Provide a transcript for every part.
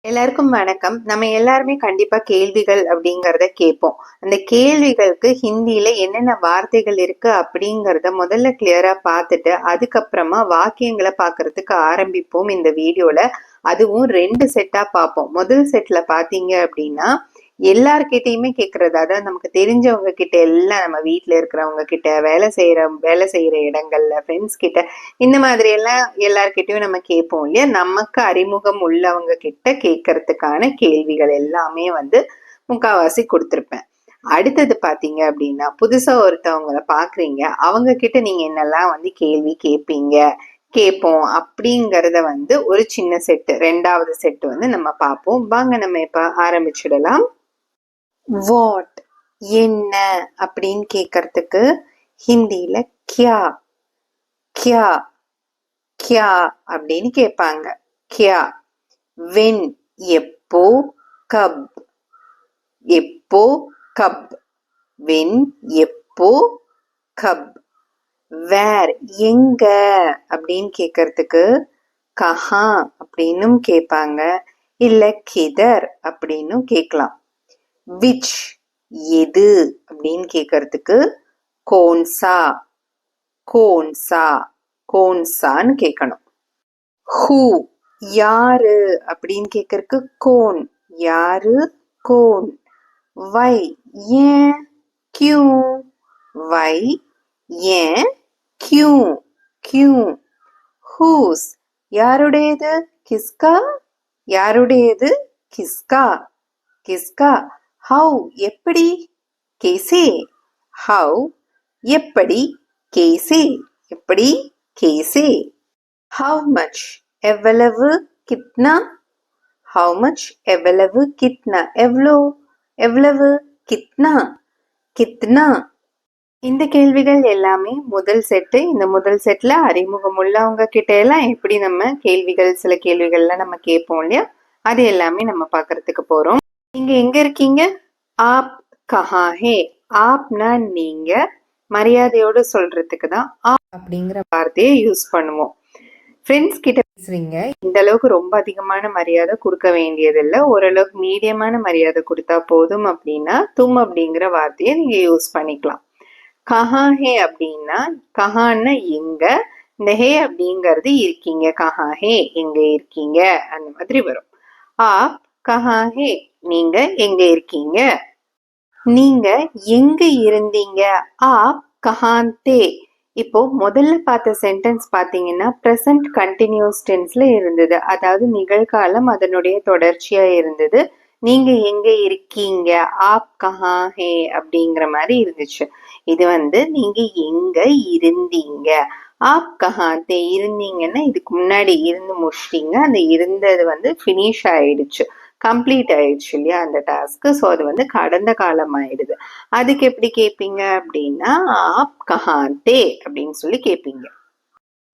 எல்லாருக்கும் வணக்கம். நம்ம எல்லாருமே கண்டிப்பா கேள்விகள் அப்படிங்கறத கேட்போம். அந்த கேள்விகளுக்கு ஹிந்தியில என்னென்ன வார்த்தைகள் இருக்கு அப்படிங்கறத முதல்ல கிளியரா பார்த்துட்டு அதுக்கப்புறமா வாக்கியங்களை பார்க்கறதுக்கு ஆரம்பிப்போம் இந்த வீடியோல. அதுவும் 2 செட்டா பார்ப்போம். முதல் செட்ல பாத்தீங்க அப்படின்னா எல்லார்கிட்டயுமே கேட்கறது, அதாவது நமக்கு தெரிஞ்சவங்க கிட்ட எல்லாம், நம்ம வீட்டுல இருக்கிறவங்க கிட்ட, வேலை செய்யற இடங்கள்ல, ஃப்ரெண்ட்ஸ் கிட்ட, இந்த மாதிரி எல்லாம் எல்லார்கிட்டயும் நம்ம கேட்போம் இல்லையா. நமக்கு அறிமுகம் உள்ளவங்க கிட்ட கேட்கறதுக்கான கேள்விகள் எல்லாமே முக்காவாசி கொடுத்துருப்பேன். அடுத்தது பாத்தீங்க அப்படின்னா, புதுசா ஒருத்தவங்களை பாக்குறீங்க, அவங்க கிட்ட நீங்க என்னெல்லாம் கேள்வி கேட்போம் அப்படிங்கறத ஒரு சின்ன செட்டு, 2வது செட்டு நம்ம பார்ப்போம். வாங்க நம்ம இப்ப ஆரம்பிச்சிடலாம். வாட் என்ன அப்படின்னு கேட்கறதுக்கு ஹிந்தியில கியா கியா கியா அப்படின்னு கேட்பாங்க. கியா. வென் எப்போ, கப் எப்போ, கப். வென் எப்போ, கப். வேர் எங்க அப்படின்னு கேட்கறதுக்கு கஹா அப்படின்னும் கேட்பாங்க, இல்ல கிதர் அப்படின்னும் கேட்கலாம். விச் எது அப்படின்னு கேட்கறதுக்கு கோன்சா கோன்சா கோன்சான்னு கேட்கணும். ஹூ யாரு அப்படின்னு கேட்கறதுக்கு கோன் யாரு, கோன். வை ஏன், கியூ வை ஏன், கியூ கியூ. ஹூஸ் யாருடையது, கிஸ்கா யாருடையது, கிஸ்கா கிஸ்கா. ஹவு எப்படி, கேசே ஹவு எப்படி, கேசே எப்படி, கேசே. ஹவு மச் எவ்வளவு, கித்னா ஹவு மச் எவ்வளவு, கித்னா எவ்வளோ, எவ்வளவு, கித்னா கித்னா. இந்த கேள்விகள் எல்லாமே முதல் செட்டு. இந்த முதல் செட்ல அறிமுகம் உள்ளவங்க கிட்ட எல்லாம் எப்படி நம்ம கேள்விகள், சில கேள்விகள்லாம் நம்ம கேட்போம் இல்லையா, அது எல்லாமே நம்ம பாக்குறதுக்கு போறோம். நீங்க எங்க இருக்கீங்க, ஆப் கஹா ஹே. ஆப்னா நீங்க, மரியாதையோடு சொல்றதுக்கு தான் ஆப் அப்படிங்கிற வார்த்தையை யூஸ் பண்ணுவோம். ஃப்ரெண்ட்ஸ் கிட்ட பேசுறீங்க, இந்த அளவுக்கு ரொம்ப அதிகமான மரியாதை கொடுக்க வேண்டியதில்லை, ஓரளவுக்கு மீடியமான மரியாதை கொடுத்தா போதும். அப்படின்னா தும் அப்படிங்கிற வார்த்தையை நீங்க யூஸ் பண்ணிக்கலாம். கஹா ஹே அப்படின்னா, கஹான்னா எங்க, இந்த ஹே அப்படிங்கிறது இருக்கீங்க, கஹா ஹே எங்க இருக்கீங்க அந்த மாதிரி வரும். ஆப் கஹா ஹே நீங்க எங்க இருக்கீங்க. நீங்க எங்க இருந்தீங்க, ஆப் கஹான் தே. இப்போ முதல்ல பார்த்த சென்டென்ஸ் பாத்தீங்கன்னா பிரசன்ட் கண்டினியூஸ் டென்ஸ்ல இருந்தது, அதாவது நிகழ்காலம் அதனுடைய தொடர்ச்சியா இருந்தது. நீங்க எங்க இருக்கீங்க, ஆப் கஹா ஹே அப்படிங்கிற மாதிரி இருந்துச்சு. இது நீங்க எங்க இருந்தீங்க, ஆப் கஹா தே. இருந்தீங்கன்னா இதுக்கு முன்னாடி இருந்து முடிச்சிட்டீங்க, அந்த இருந்தது ஃபினிஷ் ஆயிடுச்சு, கம்ப்ளீட் ஆயிடுச்சு இல்லையா அந்த டாஸ்க். ஸோ அது கடந்த காலம் ஆயிடுது. அதுக்கு எப்படி கேட்பீங்க அப்படின்னா ஆப் கஹாந்தே அப்படின்னு சொல்லி கேட்பீங்க.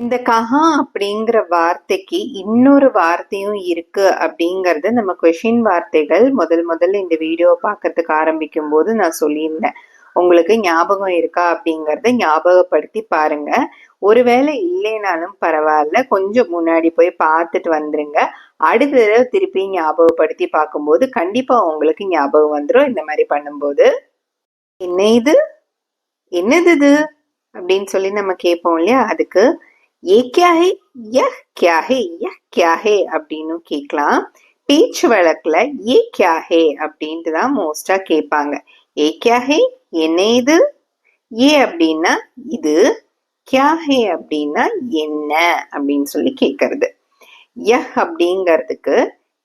இந்த கஹா அப்படிங்கிற வார்த்தைக்கு இன்னொரு வார்த்தையும் இருக்கு அப்படிங்கறது நம்ம கொஷின் வார்த்தைகள் முதல்ல இந்த வீடியோவை பார்க்கறதுக்கு ஆரம்பிக்கும் போது நான் சொல்லியிருந்தேன். உங்களுக்கு ஞாபகம் இருக்கா அப்படிங்கறத ஞாபகப்படுத்தி பாருங்க. ஒருவேளை இல்லைனாலும் பரவாயில்ல, கொஞ்சம் முன்னாடி போய் பார்த்துட்டு வந்துருங்க. அடுத்த தடவை திருப்பி ஞாபகப்படுத்தி பார்க்கும்போது கண்டிப்பா உங்களுக்கு ஞாபகம் வந்துடும். இந்த மாதிரி பண்ணும்போது என்ன இது, என்னது இது அப்படின்னு சொல்லி நம்ம கேட்போம் இல்லையா, அதுக்கு ஏ கியா ஹே, யஹ் கியா ஹே, யஹ் கியா ஹே அப்படின்னு கேட்கலாம். பேச்சு வழக்குல ஏ கியா ஹே அப்படின்ட்டு தான் மோஸ்டா கேட்பாங்க. ஏ கியா ஹே என்ன இது, ஏ அப்படின்னா இது, கியா ஹே அப்படின்னா என்ன அப்படின்னு சொல்லி கேட்கறது. யஹ் அப்படிங்கிறதுக்கு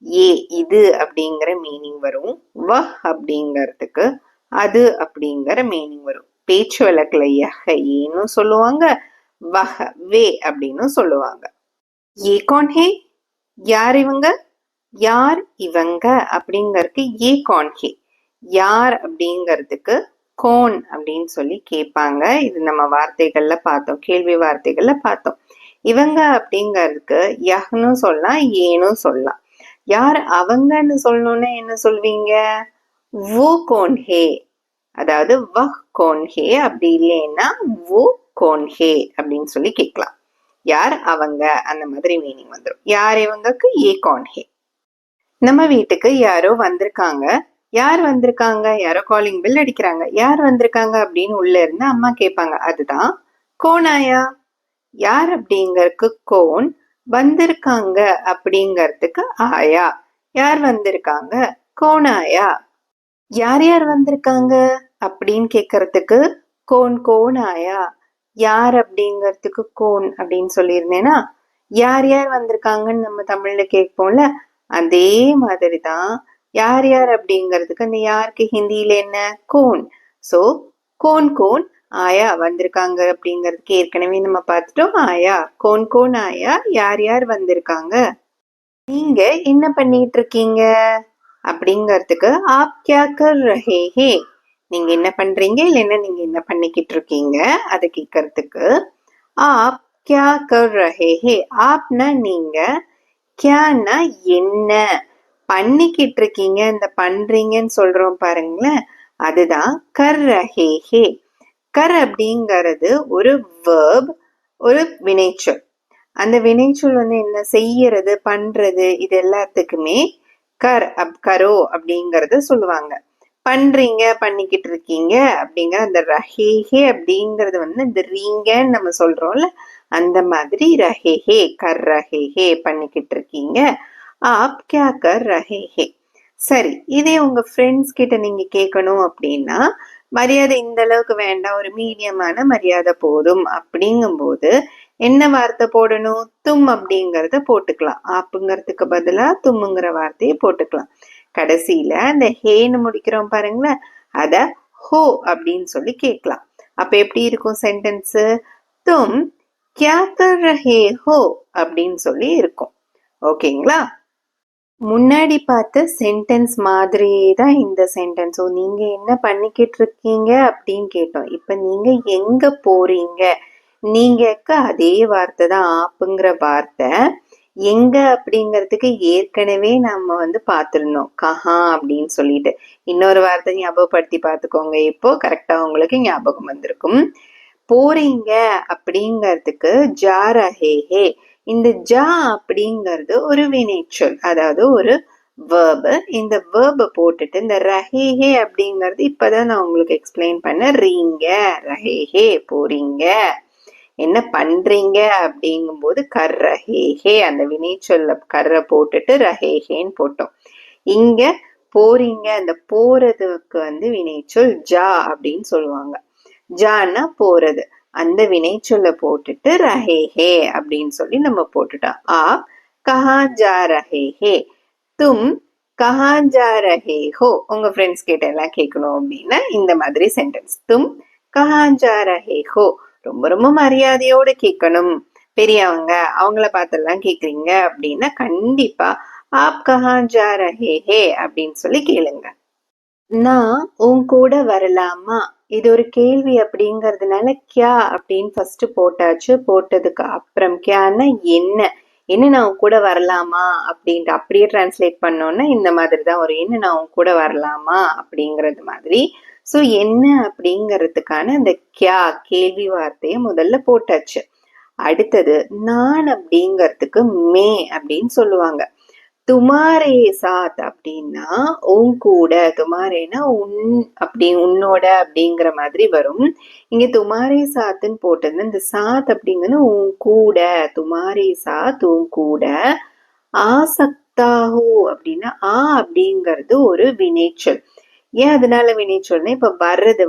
ஏ இது அப்படிங்கிற மீனிங் வரும், வஹ் அப்படிங்கிறதுக்கு அது அப்படிங்கிற மீனிங் வரும். பேச்சு வழக்குல யஹ் ஏன்னு சொல்லுவாங்க, வஹ வே அப்படின்னு சொல்லுவாங்க. ஏ கான் ஹே யார் இவங்க, யார் இவங்க அப்படிங்கறதுக்கு ஏ கான் ஹே. யார் அப்படிங்கிறதுக்கு கோன் அப்படின்னு சொல்லி கேட்பாங்க. இது நம்ம வார்த்தைகள்ல பார்த்தோம், கேள்வி வார்த்தைகள்ல பார்த்தோம். இவங்க அப்படிங்கிறதுக்கு யஹ்னு சொல்லலாம், ஏன்னு சொல்லலாம். யார் அவங்கன்னு சொல்லணும்னா என்ன சொல்வீங்க, வோ கோன் ஹே, அதாவது வஹ் கோன் ஹே. அப்படி இல்லைன்னா வோ கோன் ஹே அப்படின்னு சொல்லி கேட்கலாம். யார் அவங்க அந்த மாதிரி மீனிங் வந்துடும். யார் இவங்களுக்கு ஏ கான் ஹே. நம்ம வீட்டுக்கு யாரோ வந்திருக்காங்க. யார் வந்திருக்காங்க? யாரோ காலிங் பெல் அடிக்கிறாங்க. யார் வந்திருக்காங்க அப்படின்னு உள்ள இருந்து அம்மா கேட்பாங்க. அதுதான் கோன் ஆயா. யார் அப்படிங்கறதுக்கு கோன், வந்திருக்காங்க அப்படிங்கறதுக்கு ஆயா. யார் வந்திருக்காங்க? கோன் ஆயா. யார் யார் வந்திருக்காங்க அப்படின்னு கேட்கறதுக்கு கோன் கோன் ஆயா. யார் அப்படிங்கறதுக்கு கோன் அப்படின்னு சொல்லியிருந்தேன்னா, யார் யார் வந்திருக்காங்கன்னு நம்ம தமிழ்ல கேட்போம்ல, அதே மாதிரிதான் யார் யார் அப்படிங்கிறதுக்கு அந்த யாருக்கு ஹிந்தியில என்ன? கோன். சோ கோன் கோன் ஆயா வந்திருக்காங்க அப்படிங்கிறதுக்கு ஏற்கனவே நம்ம பார்த்துட்டோம். ஆயா கோன் கோன் ஆயா, யார் யார் வந்திருக்காங்க. நீங்க என்ன பண்ணிட்டு இருக்கீங்க அப்படிங்கறதுக்கு ஆப் கியா கர் ரஹே ஹே. நீங்க என்ன பண்றீங்க இல்லைன்னா நீங்க என்ன பண்ணிக்கிட்டு இருக்கீங்க அதை கேட்கறதுக்கு ஆப் கியா கர் ரஹே ஹே. ஆப்னா நீங்க, கியானா என்ன, பண்ணிக்கிட்டு இருக்கீங்க, இந்த பண்றீங்கன்னு சொல்றோம் பாருங்களேன், அதுதான் கர் ரஹே ஹே. கர் அப்படிங்கிறது ஒரு வேர்ப், ஒரு வினைச்சொல். அந்த வினைச்சொல் என்ன செய்யறது, பண்றது, இது எல்லாத்துக்குமே கரோ அப்படிங்கறத சொல்லுவாங்க. பண்றீங்க, பண்ணிக்கிட்டு இருக்கீங்க அப்படிங்கிற அந்த ரஹேஹே அப்படிங்கறது இந்த ரீங்கன்னு நம்ம சொல்றோம்ல, அந்த மாதிரி ரஹேஹே, கர் ரஹேஹே, பண்ணிக்கிட்டு இருக்கீங்க. ஆப் கியா கர் ரஹேஹே. சரி, இதே உங்க ஃப்ரெண்ட்ஸ் கிட்ட நீங்க கேட்கணும் அப்படின்னா, மரியாதை இந்த அளவுக்கு வேண்டாம், ஒரு மீடியமான மரியாதை போதும் அப்படிங்கும்போது என்ன வார்த்தை போடணும்? தும் அப்படிங்கறத போட்டுக்கலாம். ஆப்புங்கிறதுக்கு பதிலா தும்முங்கிற வார்த்தையை போட்டுக்கலாம். கடைசியில அந்த ஹேன்னு முடிக்கிறோம் பாருங்களேன், அத ஹோ அப்படின்னு சொல்லி கேட்கலாம். அப்ப எப்படி இருக்கும் சென்டென்ஸ்? தும் கியா கர் ரஹே ஹோ அப்படின்னு சொல்லி இருக்கும். ஓகேங்களா? முன்னாடி பார்த்த சென்டென்ஸ் மாதிரியே தான் இந்த சென்டென்ஸும். நீங்க என்ன பண்ணிக்கிட்டு இருக்கீங்க அப்படின்னு கேட்டோம். இப்ப நீங்க எங்க போறீங்க, நீங்கக்கு அதே வார்த்தை தான், ஆப்புங்கிற வார்த்தை. எங்க அப்படிங்கிறதுக்கு ஏற்கனவே நம்ம பார்த்திருந்தோம், கஹா அப்படின்னு சொல்லிட்டு. இன்னொரு வார்த்தை ஞாபகப்படுத்தி பார்த்துக்கோங்க, இப்போ கரெக்டா உங்களுக்கு ஞாபகம் வந்திருக்கும். போறீங்க அப்படிங்கிறதுக்கு ஜா ரஹே ஹே. இந்த ஜா அப்படிங்கிறது ஒரு வினைச்சொல், அதாவது ஒரு வேர்பு. இந்த வேர்பை போட்டுட்டு இந்த ரஹேஹே அப்படிங்கிறது இப்பதான் நான் உங்களுக்கு எக்ஸ்பிளைன் பண்ண, ரீங்க ரஹேஹே போறீங்க, என்ன பண்றீங்க அப்படிங்கும் போது கர் ரஹேஹே, அந்த வினைச்சொல்ல கர்ரை போட்டுட்டு ரஹேஹேன்னு போட்டோம். இங்க போறீங்க, அந்த போறதுக்கு வினைச்சொல் ஜா அப்படின்னு சொல்லுவாங்க. ஜான்னா போறது, அந்த வினைச்சொல்ல போட்டுட்டு ரஹேஹே அப்படின்னு சொல்லி நம்ம போட்டுட்டோம். ஆப் கஹா ஜா ரஹே ஹே, தும் கஹா ஜா ரஹே ஹோ. உங்க ஃப்ரெண்ட்ஸ் கிட்ட எல்லாம் கேட்கணும் அப்படின்னா இந்த மாதிரி சென்டென்ஸ், தும் கஹா ஜா ரஹே ஹோ. ரொம்ப ரொம்ப மரியாதையோட கேட்கணும். பெரியவங்க அவங்கள பார்த்தெல்லாம் கேக்குறீங்க அப்படின்னா கண்டிப்பா ஆப் கஹா ஜா ரஹே ஹே அப்படின்னு சொல்லி கேளுங்க. நான் உன் கூட வரலாமா? இது ஒரு கேள்வி அப்படிங்கறதுனால கியா அப்படின்னு ஃபர்ஸ்ட் போட்டாச்சு. போட்டதுக்கு அப்புறம் கியான்னா என்ன, என்ன நான் உன் கூட வரலாமா அப்படின்ட்டு அப்படியே டிரான்ஸ்லேட் பண்ணோம்னா இந்த மாதிரி தான் ஒரு, என்ன நான் உன் கூட வரலாமா அப்படிங்கறது மாதிரி. சோ என்ன அப்படிங்கறதுக்கான அந்த கியா கேள்வி வார்த்தையை முதல்ல போட்டாச்சு. அடுத்தது நான் அப்படிங்கறதுக்கு மே அப்படின்னு சொல்லுவாங்க. துமாரே சாத் அப்படின்னா உன் கூட, துமாரேனா உன், அப்படி உன்னோட அப்படிங்கிற மாதிரி வரும். இங்க துமாரே சாத்துன்னு போட்டது, இந்த சாத் அப்படிங்கிறது உன் கூட, துமாரே சாத் உன் கூட. ஆசக்தாஹூ அப்படின்னா அப்படிங்கிறது ஒரு வினைச்சொல். ஏன் அதனால வினைச்சொல்னா, இப்ப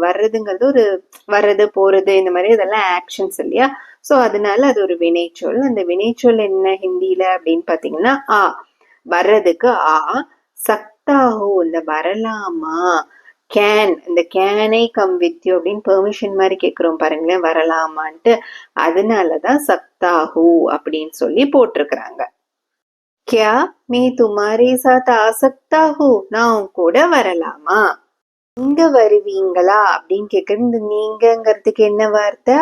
வர்றதுங்கிறது ஒரு, வர்றது போறது இந்த மாதிரி இதெல்லாம் ஆக்ஷன்ஸ் இல்லையா? சோ அதனால அது ஒரு வினைச்சொல். அந்த வினைச்சொல் என்ன ஹிந்தியில அப்படின்னு பாத்தீங்கன்னா வர்றதுக்கு சக்தாஹோ, இந்த வரலாமா, கேன், இந்த கேனை கம் வித் யூ அப்படின்னு பெர்மிஷன் மாதிரி கேட்கிறோம் பாருங்களேன், வரலாமான்ட்டு. அதனாலதான் சக்தாஹூ அப்படின்னு சொல்லி போட்டிருக்கிறாங்க. கியா மே துமாரே சாத் ஆ சக்தா ஹூ, நான் கூட வரலாமா. நீங்க வருவீங்களா அப்படின்னு கேக்குறது, இந்த நீங்கிறதுக்கு என்ன வார்த்தை?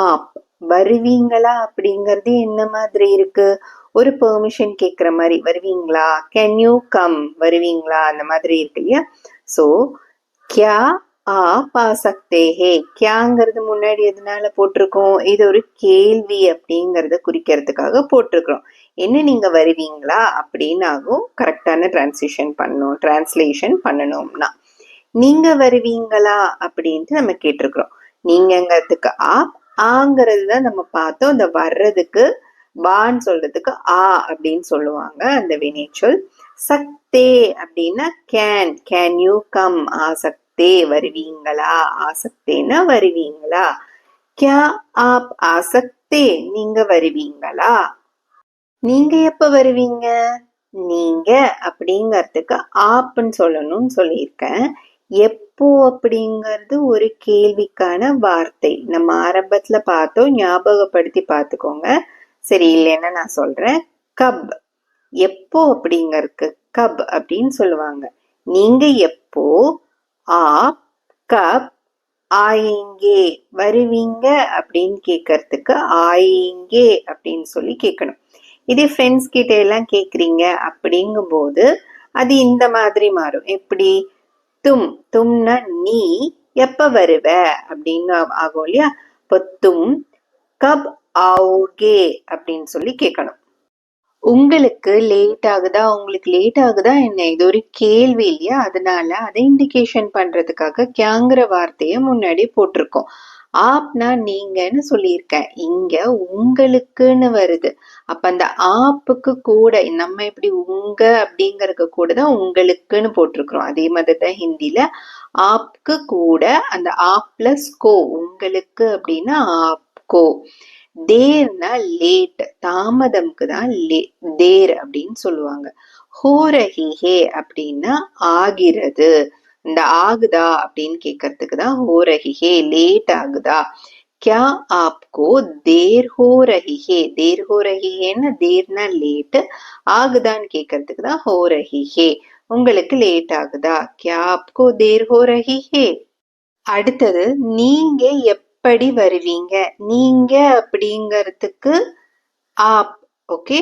ஆப். வருவீங்களா அப்படிங்கறது என்ன மாதிரி இருக்கு? ஒரு பெர்மிஷன் கேக்குற மாதிரி, வருவீங்களா, கேன் யூ கம், வருவீங்களா, அந்த மாதிரி இருக்கு இல்லையா? சோ கியா ஆப் ஆ சக்தே ஹே, கியாங்கிறது முன்னாடி எதனால போட்டிருக்கோம்? இது ஒரு கேள்வி அப்படிங்கறத குறிக்கிறதுக்காக போட்டிருக்கிறோம். என்ன நீங்க வருவீங்களா அப்படின்னு ஆகும். கரெக்டான டிரான்ஸ்லேஷன் பண்ணணும்னா நீங்க வருவீங்களா அப்படின்ட்டு நம்ம கேட்டிருக்கிறோம். நீங்கங்கிறதுக்கு ஆங்கிறது தான் நம்ம பார்த்தோம். இந்த வர்றதுக்கு வான்னு சொல்றதுக்கு அப்படின்னு சொல்லுவாங்க அந்த வினைச்சொல். சக்தே அப்படின்னா கேன் யூ கம், ஆசக்தே வருவீங்களா, ஆசக்தேன்னா வருவீங்களா. கியா ஆப் ஆசக்தே நீங்க வருவீங்களா. நீங்க எப்ப வருவீங்க, நீங்க அப்படிங்கறதுக்கு ஆப்னு சொல்லணும்னு சொல்லியிருக்கேன். எப்போ அப்படிங்கிறது ஒரு கேள்விக்கான வார்த்தை. நம்ம ஆரம்பத்துல பார்த்தோம், ஞாபகப்படுத்தி பார்த்துக்கோங்க. சரி, இல்லைன்னா நான் சொல்றேன். கப், எப்போ அப்படிங்கறதுக்கு கப் அப்படின்னு சொல்லுவாங்க. நீங்க எப்போ, ஆப் கப் ஆயேங்கே வருவீங்க அப்படின்னு கேட்கறதுக்கு ஆயேங்கே அப்படின்னு சொல்லி கேட்கணும். இதே ஃப்ரெண்ட்ஸ் கிட்ட எல்லாம் கேக்குறீங்க அப்படிங்கும் போது அது இந்த மாதிரி மாறும். எப்படி, தும்னா நீ எப்ப வருவ அப்படின்னு ஆகும் இல்லையா. இப்போ தும் கப் ஆவோகே அப்படின்னு சொல்லி கேட்கணும். உங்களுக்கு லேட் ஆகுதா என்ன, இது ஒரு கேள்வி இல்லையா. அதனால அதை இண்டிகேஷன் பண்றதுக்காக கியாங்கிற வார்த்தைய முன்னாடி போட்டிருக்கோம். ஆப்னா நீங்கன்னு சொல்லியிருக்கேன். இங்க உங்களுக்குன்னு வருது. அப்ப அந்த ஆப்புக்கு கூட நம்ம எப்படி உங்க அப்படிங்கறதுக்கு கூட தான் உங்களுக்குன்னு போட்டிருக்கிறோம். அதே மாதிரி தான் ஹிந்தில ஆப்க்கு கூட அந்த ஆப் பிளஸ் கோ, உங்களுக்கு அப்படின்னா ஆப்கோ. தேர்னா லேட், தாமதம்க்கு தான் தேர் அப்படின்னு சொல்லுவாங்க. ஹோரஹிஹே அப்படின்னா ஆகிறது. இந்த ஆகுதா அப்படின்னு கேட்கறதுக்கு தான் ஹோரஹிஹே, லேட் ஆகுதா. क्या आपको देर हो रही है, देर हो रही है ना, தேர்னா லேட், ஆகுதான்னு கேட்கறதுக்கு தான் हो रही है. உங்களுக்கு லேட் ஆகுதா, क्या आपको देर हो रही है. அடுத்தது, நீங்க எப்படி வருவீங்க. நீங்க அப்படிங்கறதுக்கு ஆப். ஓகே,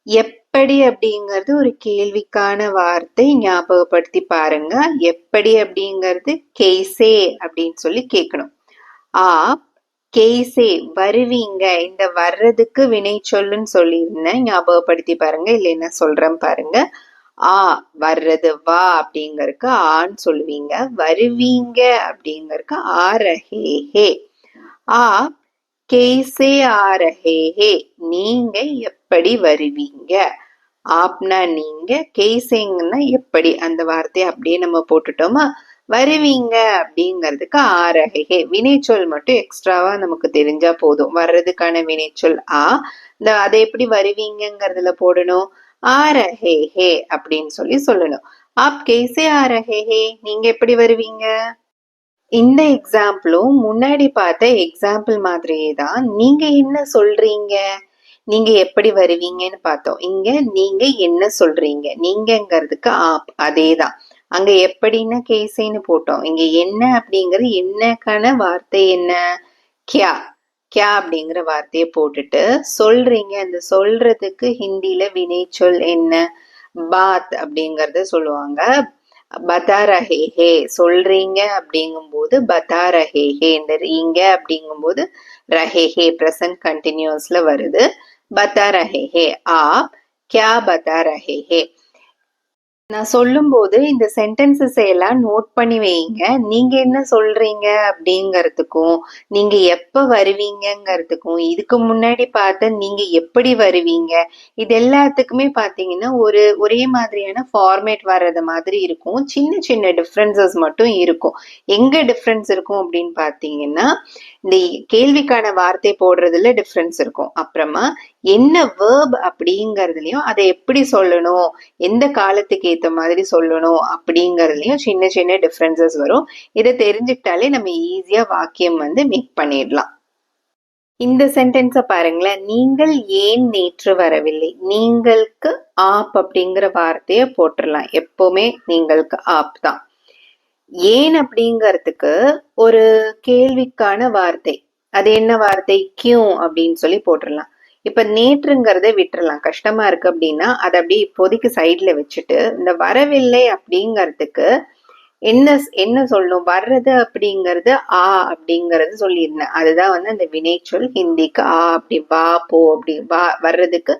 எப்படி அப்படிங்கிறது ஒரு கேள்விக்கான வார்த்தை. ஞாபகப்படுத்தி பாருங்க. எப்படி அப்படிங்கிறது கேசே அப்படின்னு சொல்லி கேட்கணும். ஆப் கேசே வருவீங்க, இந்த வர்றதுக்கு வினை சொல்லுன்னு சொல்லியிருந்தேன், ஞாபகப்படுத்தி பாருங்க. இல்லைன்னா சொல்றேன் பாருங்க. வர்றது வா அப்படிங்கறதுக்கு ஆன்னு சொல்லுவீங்க. வருவீங்க அப்படிங்கறதுக்கு ஆ ரஹே ஹே. கேசே ஆ ரஹே ஹே, நீங்க எப்படி வருவீங்க. ஆப்னா நீங்க, கேசேங்கன்னா எப்படி, அந்த வார்த்தையை அப்படியே நம்ம போட்டுட்டோமா. வருவீங்க அப்படிங்கிறதுக்கு ஆ ரஹே, வினைச்சொல் மட்டும் எக்ஸ்ட்ராவா நமக்கு தெரிஞ்சா போதும். வர்றதுக்கான வினைச்சொல் இந்த அதை எப்படி வருவீங்கிறதுல போடணும், ஆ ரஹே ஹே அப்படின்னு சொல்லணும். ஆப் கேசே ஆ ரஹே ஹே, நீங்க எப்படி வருவீங்க. இந்த எக்ஸாம்பிளும் முன்னாடி பார்த்த எக்ஸாம்பிள் மாதிரியே தான். நீங்க என்ன சொல்றீங்க, நீங்க எப்படி வருவீங்கன்னு பார்த்தோம். இங்க நீங்க என்ன சொல்றீங்க, நீங்கங்கிறதுக்கு ஆப், அதேதான். அங்க எப்படின்னு கேசேன்னு போட்டோம். இங்க என்ன அப்படிங்கிறது என்னக்கான வார்த்தை, என்ன கியா. கியா அப்படிங்கிற வார்த்தையை போட்டுட்டு சொல்றீங்க. அந்த சொல்றதுக்கு ஹிந்தில வினைச்சொல் என்ன, பாத் அப்படிங்கறத சொல்லுவாங்க. பதா ரஹே ஹே, சொல்றீங்க அப்படிங்கும் போது பதா ரஹே ஹே. இந்த ரீங்க அப்படிங்கும் போது ரஹே ஹே பிரசன்ட் கண்டினியூஸ்ல வருது. பதா ரஹே ஹே, ஆப் கியா பதா ரஹே ஹே. நான் சொல்லும் போது இந்த சென்டென்சஸ் எல்லாம் நோட் பண்ணி வைங்க. நீங்க என்ன சொல்றீங்க அப்படிங்கறதுக்கும், நீங்க எப்ப வருவீங்கிறதுக்கும், இதுக்கு முன்னாடி பார்த்த நீங்க எப்படி வருவீங்க, இது எல்லாத்துக்குமே பாத்தீங்கன்னா ஒரே மாதிரியான ஃபார்மேட் வர்றது மாதிரி இருக்கும். சின்ன சின்ன டிஃப்ரென்சஸ் மட்டும் இருக்கும். எங்க டிஃப்ரென்ஸ் இருக்கும் அப்படின்னு பாத்தீங்கன்னா, இந்த கேள்விக்கான வார்த்தை போடுறதுல டிஃப்ரென்ஸ் இருக்கும். அப்புறமா என்ன வேர்ப் அப்படிங்கறதுலயும் அதை எப்படி சொல்லணும், எந்த காலத்துக்கு ஏத்த மாதிரி சொல்லணும் அப்படிங்கறதுலயும் சின்ன சின்ன டிஃபரன்சஸ் வரும். இதை தெரிஞ்சுக்கிட்டாலே நம்ம ஈஸியா வாக்கியம் மேக் பண்ணிடலாம். இந்த சென்டென்ஸ பாருங்களேன். நீங்கள் ஏன் நேற்று வரவில்லை. நீங்களுக்கு ஆப் அப்படிங்கிற வார்த்தைய போட்டுடலாம். எப்பவுமே நீங்களுக்கு ஆப் தான். ஏன் அப்படிங்கறதுக்கு ஒரு கேள்விக்கான வார்த்தை, அது என்ன வார்த்தை, கியூ அப்படின்னு சொல்லி போட்டுடலாம். இப்ப நேற்றுங்கிறத விட்டுறலாம், கஷ்டமா இருக்கு அப்படின்னா அதை அப்படியே இப்போதைக்கு சைட்ல வச்சுட்டு, இந்த வரவில்லை அப்படிங்கறதுக்கு என்ன சொல்லணும், வர்றது அப்படிங்கறது அப்படிங்கறது சொல்லியிருந்தேன். அதுதான் அந்த வினைச்சொல். ஹிந்திக்கு அப்படி வா போ, அப்படி வர்றதுக்கு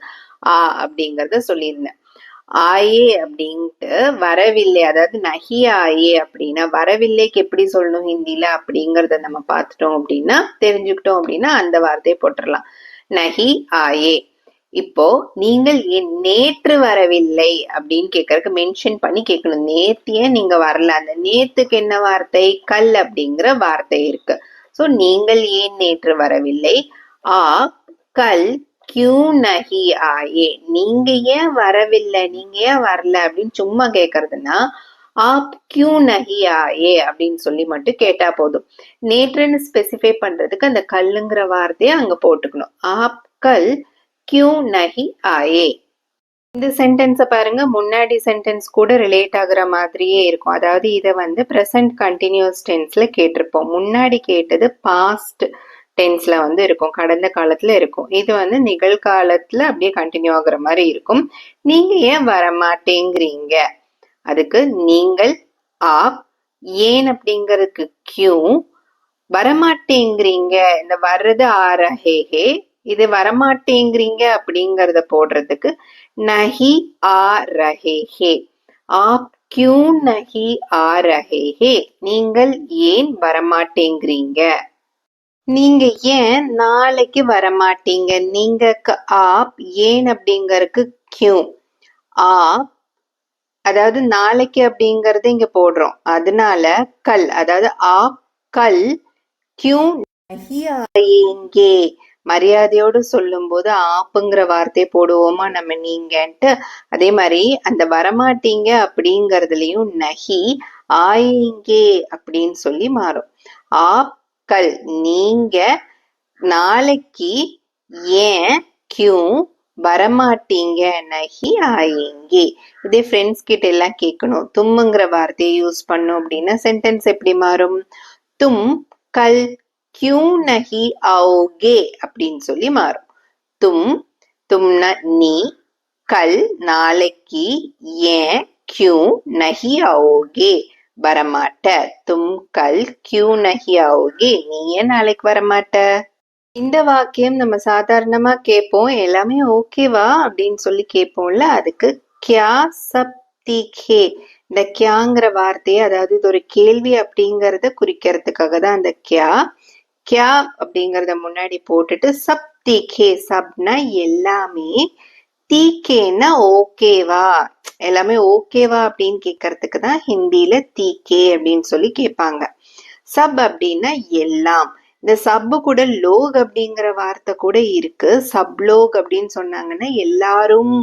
ஆ அப்படிங்கறத சொல்லியிருந்தேன். ஆயே அப்படின்ட்டு வரவில்லை, அதாவது நஹி ஆயே அப்படின்னா வரவில்லைக்கு எப்படி சொல்லணும் ஹிந்தில அப்படிங்கறத நம்ம பார்த்துட்டோம் அப்படின்னா தெரிஞ்சுக்கிட்டோம் அப்படின்னா அந்த வார்த்தையை போட்டுடலாம். நஹி ஆயே. இப்போ நீங்கள் நேற்று வரவில்லை அப்படின்னு கேட்கறதுக்கு மென்ஷன் பண்ணி கேட்கணும். நேத்திய நீங்க வரல, அந்த நேத்துக்கு என்ன வார்த்தை? கல் அப்படிங்கிற வார்த்தை இருக்கு. சோ நீங்கள் ஏன் நேற்று வரவில்லை? ஆ கல் கியூ நஹி ஆயே. நீங்க ஏன் வரவில்லை, நீங்க ஏன் வரல அப்படின்னு சும்மா கேக்குறதுன்னா ஆப் கியூ நஹி ஆயே அப்படின்னு சொல்லி மட்டும் கேட்டா போதும். நேற்றுன்னு ஸ்பெசிஃபை பண்றதுக்கு அந்த கல்லுங்கிற வார்த்தையை அங்க போட்டுக்கணும். ஆப் கல் கியூ நஹி ஆயே. இந்த சென்டென்ஸை பாருங்க, முன்னாடி சென்டென்ஸ் கூட ரிலேட் ஆகுற மாதிரியே இருக்கும். அதாவது இதை வந்து ப்ரெசன்ட் கண்டினியூஸ் டென்ஸ்ல கேட்டிருப்போம். முன்னாடி கேட்டது பாஸ்ட் டென்ஸ்ல வந்து இருக்கும், கடந்த காலத்துல இருக்கும். இது வந்து நிகழ்காலத்துல அப்படியே கண்டினியூ ஆகுற மாதிரி இருக்கும். நீங்க ஏன் வரமாட்டேங்கிறீங்க, அதுக்கு நீங்கள் ஆப், ஏன் அப்படிங்கிறதுக்கு கியூ, வரமாட்டேங்கிறீங்க இந்த வர்றது ஆரஹேஹே, இது வரமாட்டேங்கிறீங்க அப்படிங்கறத போடுறதுக்கு நஹி ஆ ரஹே ஹே. ஆப் கியூ நஹி ஆ ரஹே ஹே, நீங்கள் ஏன் வரமாட்டேங்கிறீங்க. நீங்க ஏன் நாளைக்கு வரமாட்டீங்க, நீங்க ஆப், ஏன் அப்படிங்கறதுக்கு கியூ. ஆப் அதாவது நாளைக்கு அப்படிங்கறது இங்க போடுறோம், அதனால கல், அதாவது ஆப் கல் கியூ நஹி ஆயேங்கே. மரியாதையோடு சொல்லும் போது ஆப்புங்கிற வார்த்தையை போடுவோமா நம்ம நீங்கன்ட்டு, அதே மாதிரி அந்த வரமாட்டீங்க அப்படிங்கறதுலயும் நஹி ஆயேங்கே அப்படின்னு சொல்லி மாறும். ஆப்கள் நீங்க நாளைக்கு ஏன் கியூ வரமாட்டீங்க நஹி ஆயேங்கே. இதே ஃப்ரெண்ட்ஸ் கிட்ட எல்லாம் கேட்கணும், தும்முங்கிற வார்த்தையை யூஸ் பண்ணும் அப்படின்னா சென்டென்ஸ் எப்படி மாறும்? தும் கல் கியூ நஹி ஆओगे அப்படின்னு சொல்லி மாறும். தும்னா நீ, கல் நாளைக்கு, ஏன் கியூ நஹி ஆओगे வரமாட்ட. தும் கல் கியூ நஹி ஆओगे, நீ ஏன் நாளைக்கு வரமாட்ட. இந்த வாக்கியம் நம்ம சாதாரணமா கேட்போம், எல்லாமே ஓகேவா அப்படின்னு சொல்லி கேட்போம்ல, அதுக்கு கியா சப் தீகே. இந்த கியாங்கிற வார்த்தையை, அதாவது இது ஒரு கேள்வி அப்படிங்கறத குறிக்கிறதுக்காக தான் அந்த கியா. கியா அப்படிங்கறத முன்னாடி போட்டுட்டு சப் தீகே, சப்னா எல்லாமே, தீகேன்னா ஓகேவா, எல்லாமே ஓகேவா அப்படின்னு கேட்கறதுக்கு தான் ஹிந்தியில தீகே அப்படின்னு சொல்லி கேட்பாங்க. சப் அப்படின்னா எல்லாம். இந்த சப்பு கூட லோக் அப்படிங்கிற வார்த்தை கூட இருக்கு. சப்லோக் அப்படின்னு சொன்னாங்கன்னா எல்லாரும்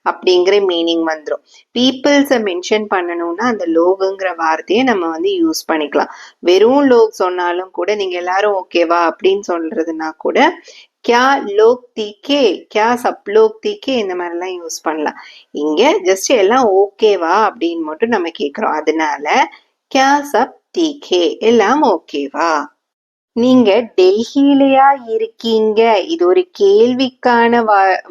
அப்படிங்கிற மீனிங் வந்துடும். பீப்புள்ஸை மென்ஷன் பண்ணணும்னா அந்த லோகுங்கிற வார்த்தையை நம்ம வந்து யூஸ் பண்ணிக்கலாம். வெறும் லோக் சொன்னாலும் கூட நீங்க எல்லாரும் ஓகேவா அப்படின்னு சொல்றதுனா கூட கியா லோக் தீக்கே, கியா சப் லோக் தீக்கே, இந்த மாதிரிலாம் யூஸ் பண்ணலாம். இங்க ஜஸ்ட் எல்லாம் ஓகேவா அப்படின்னு மட்டும் நம்ம கேட்கிறோம், அதனால கியா சப் தீக்கே, எல்லாம் ஓகேவா. நீங்க டெல்லியிலயா இருக்கீங்க, இது ஒரு கேள்விக்கான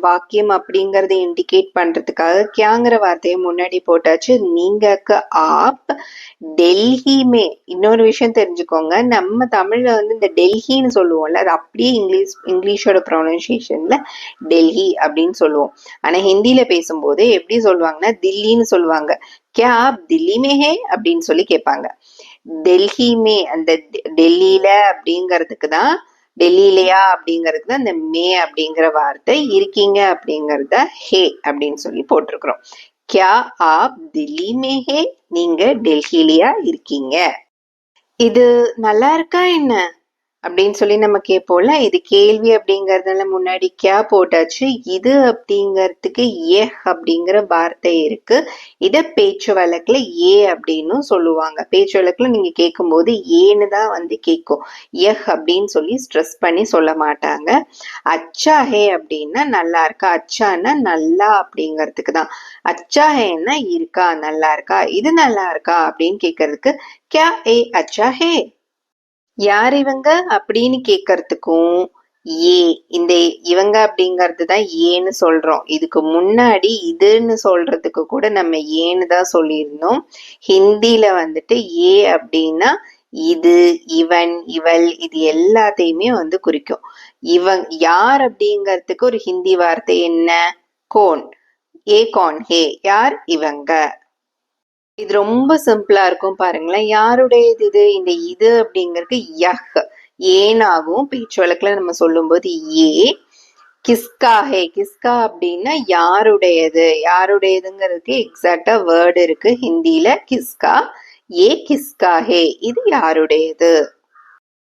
வாக்கியம் அப்படிங்கறத இண்டிகேட் பண்றதுக்காக கியாங்கிற வார்த்தையை முன்னாடி போட்டாச்சு. நீங்கக்கு ஆப் டெல்லிமே. இன்னொரு விஷயம் தெரிஞ்சுக்கோங்க, நம்ம தமிழ்ல வந்து இந்த டெல்லின்னு சொல்லுவோம்ல, அது அப்படியே இங்கிலீஷோட ப்ரொனன்சியேஷன்ல டெல்லி அப்படின்னு சொல்லுவோம். ஆனா ஹிந்தியில பேசும்போது எப்படி சொல்லுவாங்கன்னா தில்லின்னு சொல்லுவாங்க. கியா ஆப் தில்லி மே ஹே அப்படின்னு சொல்லி கேட்பாங்க. டெல்லிமே, அந்த டெல்லியில அப்படிங்கிறதுக்கு தான், டெல்லியிலயா அப்படிங்கிறதுக்கு தான் இந்த மே அப்படிங்கிற வார்த்தை, இருக்கீங்க அப்படிங்கறத ஹே அப்படின்னு சொல்லி போட்டிருக்கிறோம். கியா ஆப் தில்லி மே ஹே, நீங்க டெல்லியிலயா இருக்கீங்க. இது நல்லா இருக்கா என்ன அப்படின்னு சொல்லி நம்ம கேட்போம்ல, இது கேள்வி அப்படிங்கறதுனால முன்னாடி கியா போட்டாச்சு. இது அப்படிங்கறதுக்கு ஏஹ் அப்படிங்கிற வார்த்தை இருக்கு. இத பேச்சு வழக்குல ஏ அப்படின்னு சொல்லுவாங்க. பேச்சு வழக்குல நீங்க கேட்கும் போது ஏன்னு தான் வந்து கேட்கும், ஏஹ் அப்படின்னு சொல்லி ஸ்ட்ரெஸ் பண்ணி சொல்ல மாட்டாங்க. அச்சா ஹே அப்படின்னா நல்லா இருக்கா, அச்சான்னா நல்லா அப்படிங்கறதுக்கு தான். அச்சா ஹேன்னா இருக்கா, நல்லா இருக்கா, இது நல்லா இருக்கா அப்படின்னு கேட்கறதுக்கு கியா ஏ அச்சா ஹே. யார் இவங்க அப்படின்னு கேட்கறதுக்கும் ஏ, இந்த இவங்க அப்படிங்கிறது தான் ஏன்னு சொல்றோம். இதுக்கு முன்னாடி இதுன்னு சொல்றதுக்கு கூட நம்ம ஏன்னு தான் சொல்லியிருந்தோம். ஹிந்தியில வந்துட்டு ஏ அப்படின்னா இது, இவன், இவள், இது எல்லாத்தையுமே வந்து குறிக்கும். யார் அப்படிங்கிறதுக்கு ஒரு ஹிந்தி வார்த்தை என்ன? கோன். ஏ கான் ஹே, யார் இவங்க. இது ரொம்ப சிம்பிளா இருக்கும் பாருங்களேன். யாருடையது இது? இந்த இது அப்படிங்கிறது யஹ், ஏனாகும். பேச்சு வழக்குல நம்ம சொல்லும்போது ஏ. கிஸ்கா ஹே, கிஸ்கா அப்படின்னா யாருடையது. யாருடையதுங்கிறதுக்கு எக்ஸாக்டா வேர்டு இருக்கு ஹிந்தியில. கிஸ்கா. ஏ கிஸ்கா ஹே, இது யாருடையது.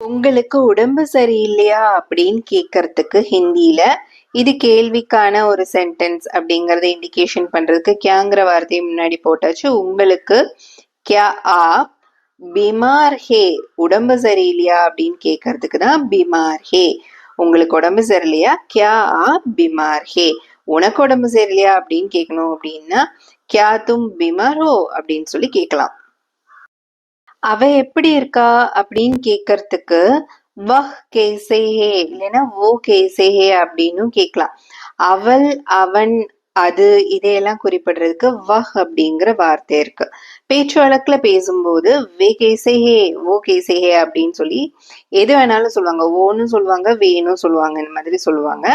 உங்களுக்கு உடம்பு சரியில்லையா அப்படின்னு கேட்கறதுக்கு ஹிந்தியில இது கேள்விக்கான ஒரு சென்டென்ஸ் அப்படிங்கறத இண்டிகேஷன் பண்றதுக்கு கியாங்கிற வார்த்தையை முன்னாடி போட்டாச்சு. உங்களுக்கு கியா ஆப் பிமார் ஹே, உடம்பு சரியில்லையா அப்படின்னு கேட்கறதுக்கு தான் பிமார் ஹே. உங்களுக்கு உடம்பு சரியில்லையா, கியா ஆப் பிமார் ஹே. உனக்கு உடம்பு சரியில்லையா அப்படின்னு கேட்கணும் அப்படின்னா கியா தும் பிமார் ஹோ அப்படின்னு சொல்லி கேட்கலாம். அவ எப்படி இருக்கா அப்படின்னு கேட்கறதுக்கு வஹ் கேசே ஹே இல்லைன்னா ஓ கேசே ஹே அப்படின்னு கேட்கலாம். அவள், அவன், அது இதையெல்லாம் குறிப்பிடுறதுக்கு வஹ் அப்படிங்கிற வார்த்தை இருக்கு. பேச்சு வழக்குல பேசும்போது வே கேசே ஹே, ஓ கேசே ஹே அப்படின்னு சொல்லி எது வேணாலும் சொல்லுவாங்க. ஓன்னு சொல்லுவாங்க, வேணும் சொல்லுவாங்க, இந்த மாதிரி சொல்லுவாங்க.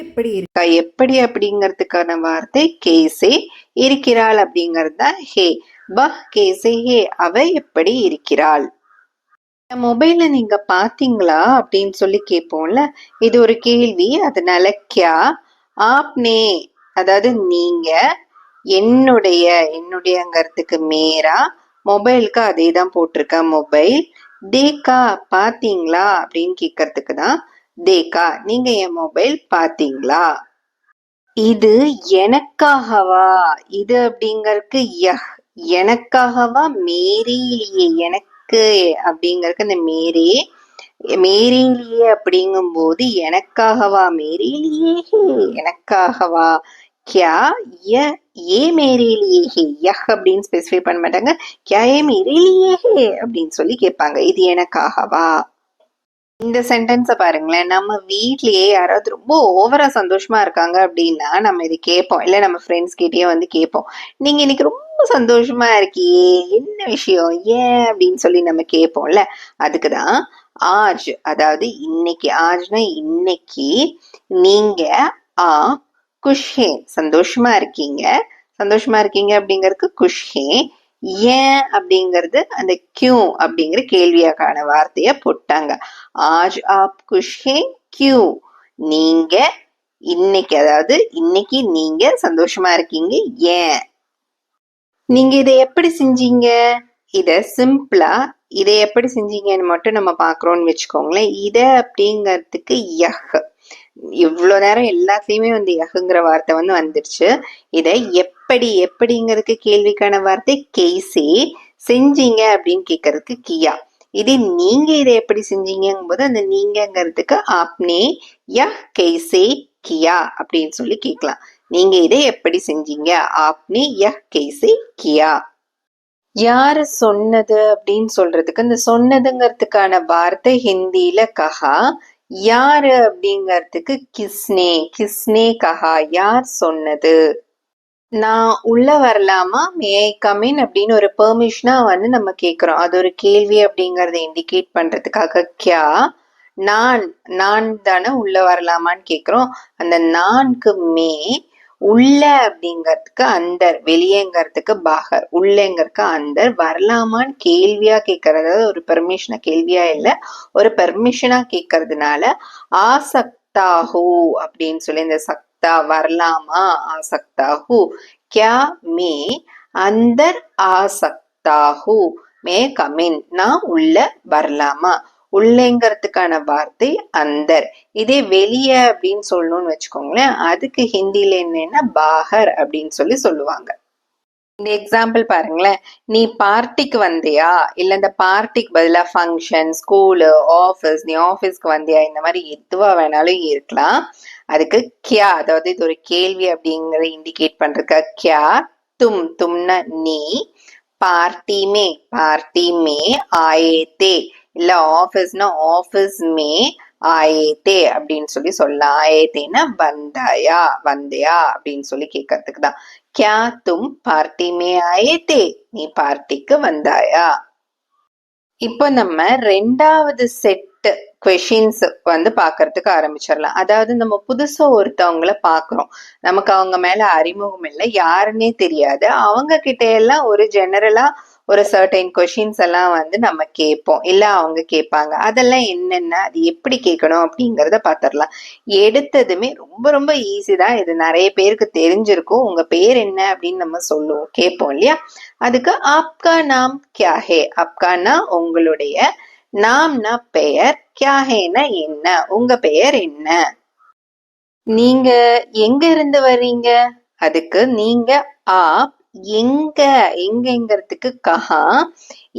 எப்படி இருக்கா, எப்படி அப்படிங்கிறதுக்கான வார்த்தை கேசே. இருக்கிறாள் அப்படிங்கிறது தான் ஹே. வஹ் கேசே ஹே, அவ எப்படி இருக்கிறாள். மொபைல்ல நீங்க பாத்தீங்களா அப்படின்னு சொல்லி கேட்போம்ல, இது ஒரு கேள்வி. அதனால கியா ஆப்னே, அதாவது நீங்க, என்னுடைய, என்னுடையங்கிறதுக்கு மேரா, மொபைலுக்கு அதே தான் போட்டிருக்க மொபைல். தேக்கா பாத்தீங்களா அப்படின்னு கேட்கறதுக்கு தான் தேக்கா, நீங்க என் மொபைல் பாத்தீங்களா. இது எனக்காகவா, இது அப்படிங்கறதுக்கு யஹ், எனக்காகவா. மேரிலியே, எனக்கு அப்படிங்கறதுக்கு இந்த மேரே, மேரிலியே அப்படிங்கும் போது எனக்காகவா, மேரிலியே ஹே, எனக்காகவா. கியா ய ஏ மேரிலியே ஹே, யஹ் அப்படின்னு ஸ்பெசிஃபை பண்ண மாட்டாங்க. கியா ஏ மேரிலியே ஹே அப்படின்னு சொல்லி கேட்பாங்க, இது எனக்காகவா. இந்த சென்டென்ஸை பாருங்களேன். நம்ம வீட்லயே யாராவது ரொம்ப ஓவரா சந்தோஷமா இருக்காங்க அப்படின்னா நம்ம இது கேட்போம். இல்ல நம்ம ஃப்ரெண்ட்ஸ் கிட்டயே வந்து கேட்போம், நீங்க இன்னைக்கு ரொம்ப சந்தோஷமா இருக்கியே, என்ன விஷயம், ஏன் அப்படின்னு சொல்லி நம்ம கேட்போம்ல. அதுக்குதான் ஆஜ், அதாவது இன்னைக்கு. ஆஜ்னா இன்னைக்கு. நீங்க ஆ குஷ்ஹே, சந்தோஷமா இருக்கீங்க. சந்தோஷமா இருக்கீங்க அப்படிங்கறதுக்கு குஷ்ஹே. ஏன் அப்படிங்கிறது அந்த கியூ அப்படிங்கிற கேள்வியாக்கான வார்த்தைய போட்டாங்க. ஆஜ் ஆப் குஷ் ஹே கியூ, நீங்க இன்னைக்கு, அதாவது இன்னைக்கு நீங்க சந்தோஷமா இருக்கீங்க ஏன். நீங்க இதை எப்படி செஞ்சீங்க, இத சிம்பிளா இதை எப்படி செஞ்சீங்கன்னு மட்டும் நம்ம பாக்குறோம்னு வச்சுக்கோங்களேன். இத அப்படிங்கிறதுக்கு யஹ், இவ்வளவு நேரம் எல்லாத்தையுமே வந்து யஹ்ங்கிற வார்த்தை வந்து வந்துருச்சு. இதை எப்படி, எப்படிங்கிறதுக்கு கேள்விக்கான வார்த்தை கெய்சே, செஞ்சீங்க அப்படின்னு கேட்கறதுக்கு கியா. இதே நீங்க இதை எப்படி செஞ்சீங்கும் போது அந்த நீங்கிறதுக்கு ஆப்னே யஹ் கெய்சே கியா அப்படின்னு சொல்லி கேட்கலாம். நீங்க இதை எப்படி செஞ்சீங்க, ஆப்னே யஹ் கெய்சே கியா. யாரு சொன்னது அப்படின்னு சொல்றதுக்கு இந்த சொன்னதுங்கிறதுக்கான வார்த்தை ஹிந்தியில கஹா. யாரு அப்படிங்கிறதுக்கு கிஸ்னே, கிஸ்னே கஹா, யார் சொன்னது. நான் உள்ள வரலாமா, மே ஐ கம் இன் அப்படின்னு ஒரு பெர்மிஷனா வந்து நம்ம கேக்குறோம். அது ஒரு கேள்வி அப்படிங்கறத இண்டிகேட் பண்றதுக்காக கியா. நான், நான் தானே உள்ள வரலாமான்னு கேக்குறோம். அந்த நான்கு மே, உள்ள அப்படிங்கறதுக்கு அந்தர், வெளியேங்கிறதுக்கு பாகர், உள்ளேங்கிறதுக்கு அந்தர், வரலாமான்னு கேள்வியா கேட்கறது, ஒரு பெர்மிஷனா, கேள்வியா இல்ல ஒரு பெர்மிஷனா கேட்கறதுனால ஆசக்தாஹூ அப்படின்னு சொல்லி இந்த சக்தா வரலாமா, ஆசக்தாஹூ. கியா மே அந்தர் ஆசக்தாஹூ, மே கமின், நான் உள்ள வரலாமா. உள்ளேங்கிறதுக்கான வார்த்தை அந்தர். இதே வெளிய அப்படின்னு சொல்லணும்னு வச்சுக்கோங்களேன், அதுக்கு ஹிந்தியில என்னன்னா பாகர் அப்படின்னு சொல்லி சொல்லுவாங்க. இந்த எக்ஸாம்பிள் பாருங்களேன். நீ பார்ட்டிக்கு வந்தியா, இல்ல இந்த பார்ட்டிக்கு பதிலா ஃபங்க்ஷன், ஸ்கூலு, ஆஃபீஸ், நீ ஆஃபீஸ்க்கு வந்தியா, இந்த மாதிரி எதுவா வேணாலும் இருக்கலாம். அதுக்கு கியா, அதாவது இது ஒரு கேள்வி அப்படிங்கறத இண்டிகேட் பண்றதுக்கு கியா. தும், தும்னா நீ. பார்ட்டி மே, பார்ட்டி மே ஆயேதே, இல்ல ஆஃபீஸ்னா ஆஃபீஸ் மே ஆயேதே அப்படின்னு சொல்லி சொல்லலாம். ஆயேதேன்னா வந்தாயா, வந்தியா அப்படின்னு சொல்லி கேட்கறதுக்கு தான். கியா தும் பார்ட்டி மே ஆயேதே, நீ பார்ட்டிக்கு வந்தாயா. இப்போ நம்ம ரெண்டாவது செட் கொஷின்ஸ் வந்து பாக்குறதுக்கு ஆரம்பிச்சிடலாம். அதாவது நம்ம புதுசா ஒருத்தவங்கள பாக்குறோம், நமக்கு அவங்க மேல அறிமுகம் இல்லை, யாருன்னே தெரியாது, அவங்க கிட்ட எல்லாம் ஒரு ஜெனரலா ஒரு சர்டைன் கொஷின்ஸ் எல்லாம் வந்து நம்ம கேட்போம், இல்ல அவங்க கேட்பாங்க. அதெல்லாம் என்னென்ன, அது எப்படி கேட்கணும் அப்படிங்கறத பாத்திரலாம். எடுத்ததுமே ரொம்ப ரொம்ப ஈஸி தான், இது நிறைய பேருக்கு தெரிஞ்சிருக்கும். உங்க பேர் என்ன அப்படின்னு நம்ம சொல்லுவோம், கேட்போம் இல்லையா? அதுக்கு ஆப்கா நாம் கியா ஹே, ஆப்கானா உங்களுடைய, நாம்னா பெயர், கியா ஹேனா என்ன, உங்க பெயர் என்ன. நீங்க எங்க இருந்து வர்றீங்க, அதுக்கு நீங்க ஆப், எங்க, எங்கங்கிறதுக்கு கஹா,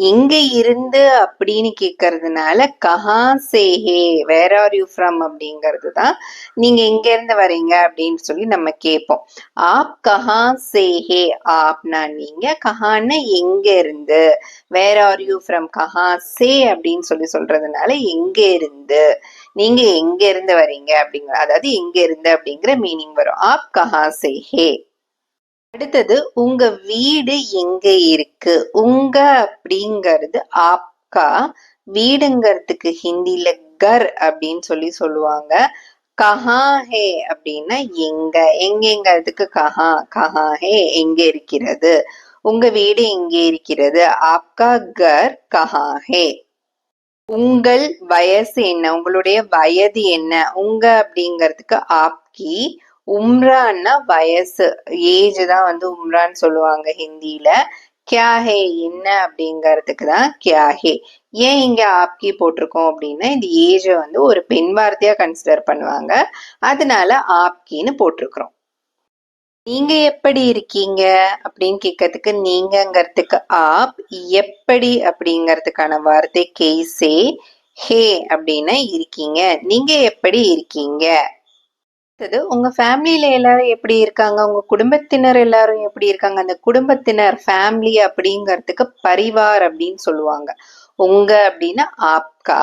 எங்க இருந்து அப்படின்னு கேட்கறதுனால கஹா சே ஹே, வேர் ஆர் யூ ஃப்ரம் அப்படிங்கிறது தான் நீங்க எங்க இருந்து வரீங்க அப்படின்னு சொல்லி நம்ம கேட்போம். ஆப் கஹா சே ஹே, ஆப்னா நீங்க, கஹான்னா எங்க இருந்து, வேர் ஆர் யூ ஃப்ரம், கஹா சே அப்படின்னு சொல்லி சொல்றதுனால எங்க இருந்து, நீங்க எங்க இருந்து வரீங்க அப்படிங்கிற, அதாவது எங்க இருந்து அப்படிங்கிற மீனிங் வரும். ஆப் கஹா சே ஹே. அடுத்தது உங்க வீடு எங்க இருக்கு, உங்க அப்படிங்கிறது ஆப்கா, வீடுங்கிறதுக்கு ஹிந்தில கர் அப்படின்னு சொல்லி சொல்லுவாங்க. கஹா ஹே அப்படின்னா எங்க, எங்கங்கிறதுக்கு கஹா, கஹா ஹே எங்க இருக்கிறது, உங்க வீடு எங்க இருக்கிறது, ஆப்கா கர் கஹா ஹே. உங்கள் வயசு என்ன, உங்களுடைய வயது என்ன, உங்க அப்படிங்கிறதுக்கு ஆப்கி, உம்ரான்னா வயசு, ஏஜ் தான் வந்து உம்ரான்னு சொல்லுவாங்க ஹிந்தியில. கியா ஹே என்ன அப்படிங்கிறதுக்கு தான் கியா ஹே. ஏன் இங்க ஆப்கி போட்டிருக்கோம் அப்படின்னா இந்த ஏஜ வந்து ஒரு பெண் வார்த்தையா கன்சிடர் பண்ணுவாங்க, அதனால ஆப்கின்னு போட்டிருக்கிறோம். நீங்க எப்படி இருக்கீங்க அப்படின்னு கேட்கறதுக்கு நீங்கங்கிறதுக்கு ஆப், எப்படி அப்படிங்கிறதுக்கான வார்த்தை கேசே, ஹே அப்படின்னா இருக்கீங்க, நீங்க எப்படி இருக்கீங்க. அடுத்தது உங்க ஃபேமிலியில எல்லாரும் எப்படி இருக்காங்க, உங்க குடும்பத்தினர் எல்லாரும் எப்படி இருக்காங்க. அந்த குடும்பத்தினர், ஃபேமிலி அப்படிங்கிறதுக்கு பரிவார் அப்படின்னு சொல்லுவாங்க. உங்க அப்படின்னா ஆப்கா,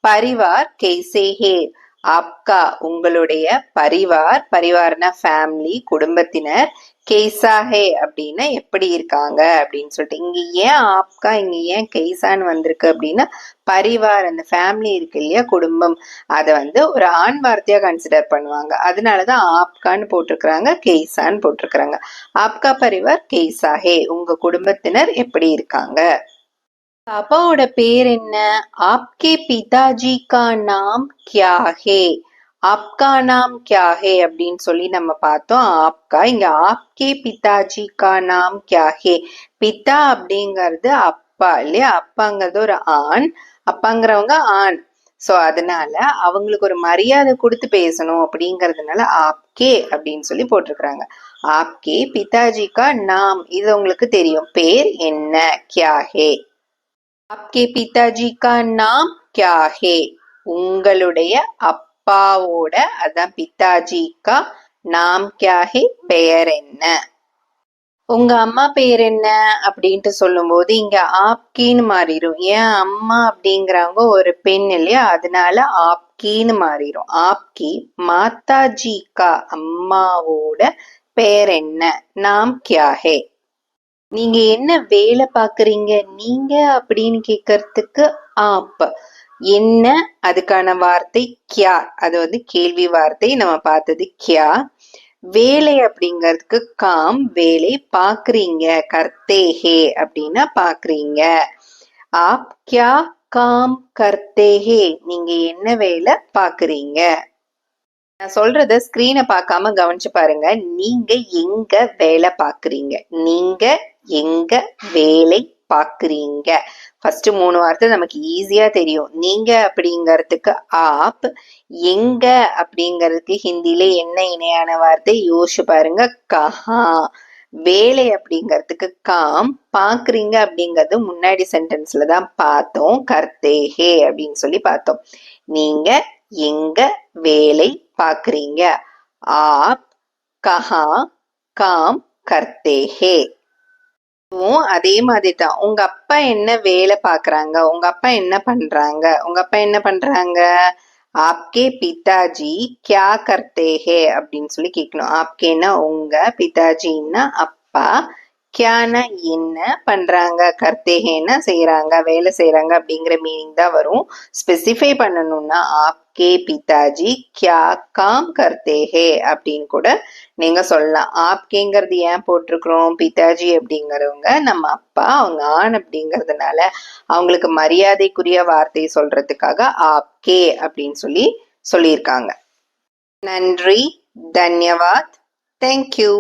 பரிவார் கேசே ஹே, ஆப்கா உங்களுடைய, பரிவார், பரிவார்னா ஃபேமிலி குடும்பத்தினர், கேசா ஹே அப்படின்னா எப்படி இருக்காங்க அப்படின்னு சொல்லிட்டு. இங்க ஏன் ஆப்கா, இங்க ஏன் கேசான்னு வந்திருக்கு அப்படின்னா பரிவார், அந்த ஃபேமிலி இருக்கு இல்லையா, குடும்பம், அதை வந்து ஒரு ஆண் வார்த்தையா கன்சிடர் பண்ணுவாங்க, அதனாலதான் ஆப்கான்னு போட்டிருக்கிறாங்க, கேசான்னு போட்டிருக்கிறாங்க. ஆப்கா பரிவார் கேசா ஹே, உங்க குடும்பத்தினர் எப்படி இருக்காங்க. அப்பாவோட பேர் என்ன, ஆப்கே பிதாஜி கா நாம் கியா ஹே, ஆப்கா நாம் கியா ஹே அப்படின்னு சொல்லி நம்ம பார்த்தோம். ஆப்கா, இங்க ஆப்கே பிதாஜி கா நாம் கியா ஹே, பிதா அப்படிங்கிறது அப்பா இல்லையா, அப்பாங்கிறது ஒரு ஆண், அப்பாங்கிறவங்க ஆண், சோ அதனால அவங்களுக்கு ஒரு மரியாதை கொடுத்து பேசணும் அப்படிங்கறதுனால ஆப்கே அப்படின்னு சொல்லி போட்டிருக்கிறாங்க. ஆப்கே பிதாஜி கா நாம், இது உங்களுக்கு தெரியும், பேர் என்ன, கியா ஹே. आपके पिताजी का नाम क्या है, உங்களுடைய அப்பாவோட, அதான் பிதாஜி கா நாம் கியா ஹே, பெயர் என்ன. உங்க அம்மா பேர் என்ன அப்படின்ட்டு சொல்லும் போது இங்க ஆப்கின்னு மாறிடும். ஏன், அம்மா அப்படிங்கிறவங்க ஒரு பெண் இல்லையா, அதனால ஆப்கின்னு மாறிடும். ஆப்கி, மாதாஜி கா அம்மாவோட பெயர் என்ன, நாம் கியா ஹே. நீங்க என்ன வேலை பாக்குறீங்க, நீங்க அப்படின்னு கேட்கறதுக்கு ஆப், என்ன அதுக்கான வார்த்தை கியா, அது வந்து கேள்வி வார்த்தை, நம்ம பார்த்தது கியா. வேலை அப்படிங்கிறதுக்கு காம், வேலை, பாக்குறீங்க, கர்த்தே ஹே அப்படின்னா பாக்குறீங்க. ஆப் கியா காம் கர்த்தே ஹே, நீங்க என்ன வேலை பாக்குறீங்க. நான் சொல்றத ஸ்கிரீனை பார்க்காம கவனிச்சு பாருங்க. நீங்க எங்க வேலை பாக்குறீங்க, நீங்க எங்க வேலை பாக்குறீங்க. ஃபர்ஸ்ட் 3 வார்த்தை நமக்கு ஈஸியா தெரியும். நீங்க அப்படிங்கிறதுக்கு ஆப், எங்க அப்படிங்கிறதுக்கு ஹிந்தில என்ன இணையான வார்த்தை யோசிச்சு பாருங்க, கஹா. வேலை அப்படிங்கிறதுக்கு காம், பாக்குறீங்க அப்படிங்கிறது முன்னாடி சென்டென்ஸ்ல தான் பார்த்தோம், கர்த்தேஹே அப்படின்னு சொல்லி பார்த்தோம். நீங்க எங்க வேலை பாக்குறீங்க, ஆப் கஹா காம் கர்த்தே ஹே. அதே மாதிரி தான், உங்க அப்பா என்ன வேலை பாக்குறாங்க, உங்க அப்பா என்ன பண்றாங்க, உங்க அப்பா என்ன பண்றாங்க, ஆப்கே பிதாஜி கியா கர்த்தே ஹே அப்படின்னு சொல்லி கேட்கணும். ஆப்கேன்னா உங்க, பிதாஜின்னா அப்பா, கியானா என்ன பண்றாங்க, கர்த்தேஹேன்னா செய்யறாங்க, வேலை செய்யறாங்க அப்படிங்கிற மீனிங் தான் வரும். ஸ்பெசிஃபை பண்ணணும்னா ஆப்கே பிதாஜி கியா காம் கர்த்தேஹே அப்படின்னு கூட நீங்க சொல்லலாம். ஆப்கேங்கிறது ஏன் போட்டிருக்கிறோம், பிதாஜி அப்படிங்கிறவங்க நம்ம அப்பா, அவங்க ஆண் அப்படிங்கிறதுனால அவங்களுக்கு மரியாதைக்குரிய வார்த்தை சொல்றதுக்காக ஆப்கே அப்படின்னு சொல்லியிருக்காங்க. நன்றி, தன்யவாத், தேங்க்யூ.